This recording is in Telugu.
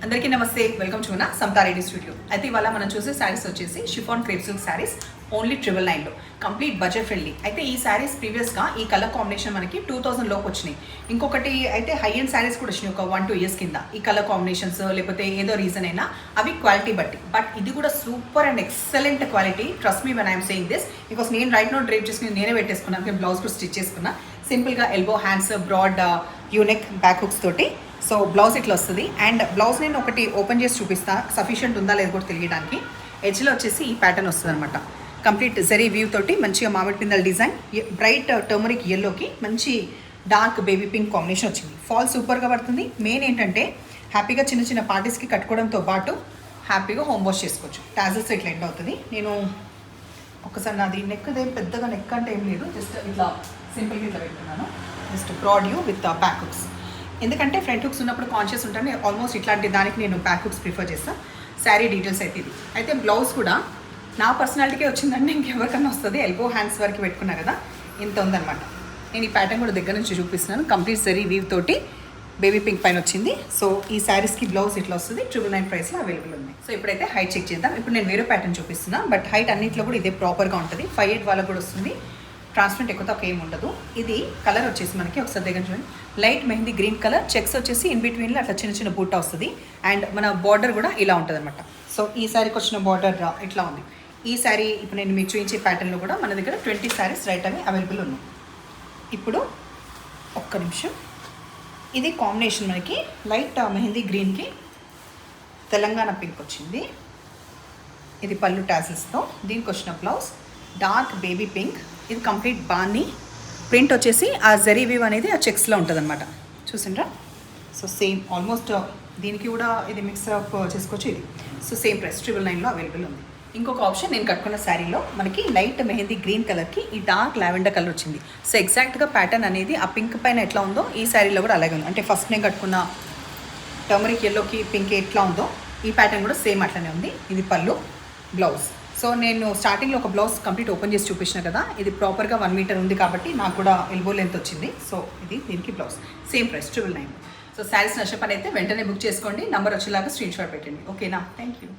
అందరికీ నమస్తే, welcome to Samatha Reddy studio. అయితే ఇవాళ మనం చూసే శారీస్ వచ్చేసి chiffon crepe silk sarees only 999లో కంప్లీట్ బడ్జెట్ ఫ్రెండ్లీ. అయితే ఈ శారీస్ ప్రీవియస్గా ఈ కలర్ కాంబినేషన్ మనకి 2000 లోపు వచ్చినాయి. ఇంకొకటి అయితే హై అండ్ శారీస్ కూడా వచ్చినాయి ఒక 1-2 ఇయర్స్ కింద. ఈ కలర్ కాంబినేషన్స్ లేకపోతే ఏదో రీజన్ అయినా అవి క్వాలిటీ బట్టి, బట్ ఇది కూడా super and excellent quality. Trust me when I'm saying this, because నేను రైట్ నో డ్రేప్ చేసుకుని నేనే పెట్టేసుకున్నాను. నేను బ్లౌజ్ కూడా స్టిచ్ చేసుకున్నా సింపుల్గా, elbow hands, broad U neck back hooks తోటి. సో బ్లౌజ్ ఇట్లా వస్తుంది. అండ్ బ్లౌజ్ నేను ఒకటి ఓపెన్ చేసి చూపిస్తా, సఫిషియంట్ ఉందా లేదు కూడా తెలియడానికి. ఎడ్జ్లో వచ్చేసి ఈ ప్యాటర్న్ వస్తుంది అనమాట. కంప్లీట్ జరీ వ్యూ తోటి మంచిగా మామిడి పిందల డిజైన్, బ్రైట్ టర్మరిక్ ఎల్లోకి మంచి డార్క్ బేబీ పింక్ కాంబినేషన్ వచ్చింది. ఫాల్ సూపర్గా పడుతుంది. మెయిన్ ఏంటంటే హ్యాపీగా చిన్న చిన్న పార్టీస్కి కట్టుకోవడంతో పాటు హ్యాపీగా హోమ్ వాష్ చేసుకోవచ్చు. టాజల్స్ ఇట్లా ఎండ్ అవుతుంది. నేను ఒకసారి నాది నెక్ పెద్దగా నెక్ అంటే ఏం లేదు, జస్ట్ ఇట్లా సింపుల్గా ఇట్లా పెట్టుకున్నాను. Just broad U with back hooks. ఎందుకంటే ఫ్రంట్ హుక్స్ ఉన్నప్పుడు కాన్షియస్ ఉంటాను, ఆల్మోస్ట్ ఇట్లాంటి దానికి నేను బ్యాక్ హుక్స్ ప్రిఫర్ చేస్తాను. శారీ డీటెయిల్స్ అయితే ఇది. అయితే బ్లౌజ్ కూడా నా పర్సనాలిటీకే వచ్చిందంటే ఇంకెవరికన్నా వస్తుంది. ఎల్బో హ్యాండ్స్ వరకు పెట్టుకున్నా కదా, ఇంత ఉందన్నమాట. నేను ఈ ప్యాటర్న్ కూడా దగ్గర నుంచి చూపిస్తున్నాను. కంప్లీట్ జరీ వీవ్ తోటి బేబీ పింక్ పైన వచ్చింది. సో ఈ శారీస్కి బ్లౌజ్ ఇట్లా వస్తుంది. 999 ప్రైస్లో అవైలబుల్ ఉంది. సో ఇప్పుడైతే హైట్ చెక్ చేద్దాం. ఇప్పుడు నేను వేరే ప్యాటర్న్ చూపిస్తున్నా, బట్ హైట్ అన్నింటిలో కూడా ఇదే ప్రాపర్గా ఉంటుంది. 5'8" వాళ్ళకు కూడా వస్తుంది. ట్రాన్స్పరెంట్ ఎక్కువ తక్కువ ఏమి ఉండదు. ఇది కలర్ వచ్చేసి మనకి ఒకసారి దగ్గర చూడండి, light mehndi green colour. Checks వచ్చేసి ఇన్ బిట్వీన్లో అట్లా చిన్న చిన్న బూటా వస్తుంది. అండ్ మన బార్డర్ కూడా ఇలా ఉంటుంది అనమాట. సో ఈ శారీకి వచ్చిన బార్డర్ ఇట్లా ఉంది. ఈ శారీ ఇప్పుడు నేను మీకు చూపించే ప్యాటర్న్లో కూడా మన దగ్గర 20 శారీస్ రైట్ అవి అవైలబుల్ ఉన్నాయి. ఇప్పుడు ఒక్క నిమిషం, ఇది కాంబినేషన్ మనకి లైట్ మెహందీ గ్రీన్కి తెలంగాణ పింక్ వచ్చింది. ఇది పళ్ళు టాసిల్స్తో. దీనికి వచ్చిన బ్లౌజ్ డార్క్ బేబీ పింక్. ఇది కంప్లీట్ బాన్ని ప్రింట్ వచ్చేసి ఆ జరీ వీవ్ అనేది ఆ చెక్స్లో ఉంటుంది అనమాట. చూసిండ్రా? సో సేమ్ ఆల్మోస్ట్ దీనికి కూడా ఇది మిక్స్ అప్ చేసుకోవచ్చు. ఇది సో సేమ్ ప్రైస్ 999లో అవైలబుల్ ఉంది. ఇంకొక ఆప్షన్, నేను కట్టుకున్న శారీలో మనకి లైట్ మెహందీ గ్రీన్ కలర్కి ఈ డార్క్ లావెండర్ కలర్ వచ్చింది. సో ఎగ్జాక్ట్గా ప్యాటర్న్ అనేది ఆ పింక్ పైన ఎట్లా ఉందో ఈ శారీలో కూడా అలాగే ఉంది. అంటే ఫస్ట్ నేను కట్టుకున్న టర్మరిక్ ఎల్లోకి పింక్ ఎట్లా ఉందో ఈ ప్యాటర్న్ కూడా సేమ్ అట్లనే ఉంది. ఇది పళ్ళు, బ్లౌజ్. సో నేను స్టార్టింగ్లో ఒక బ్లౌజ్ కంప్లీట్ ఓపెన్ చేసి చూపించిన కదా, ఇది ప్రాపర్గా 1 మీటర్ ఉంది కాబట్టి నాకు కూడా ఎల్బో లెంత్ వచ్చింది. సో ఇది దీనికి blouse same price 999. So sarees నచ్చపని అయితే వెంటనే బుక్ చేసుకోండి. నంబర్ వచ్చేలాగా స్క్రీన్ షాట్ పెట్టండి. ఓకేనా? Thank you.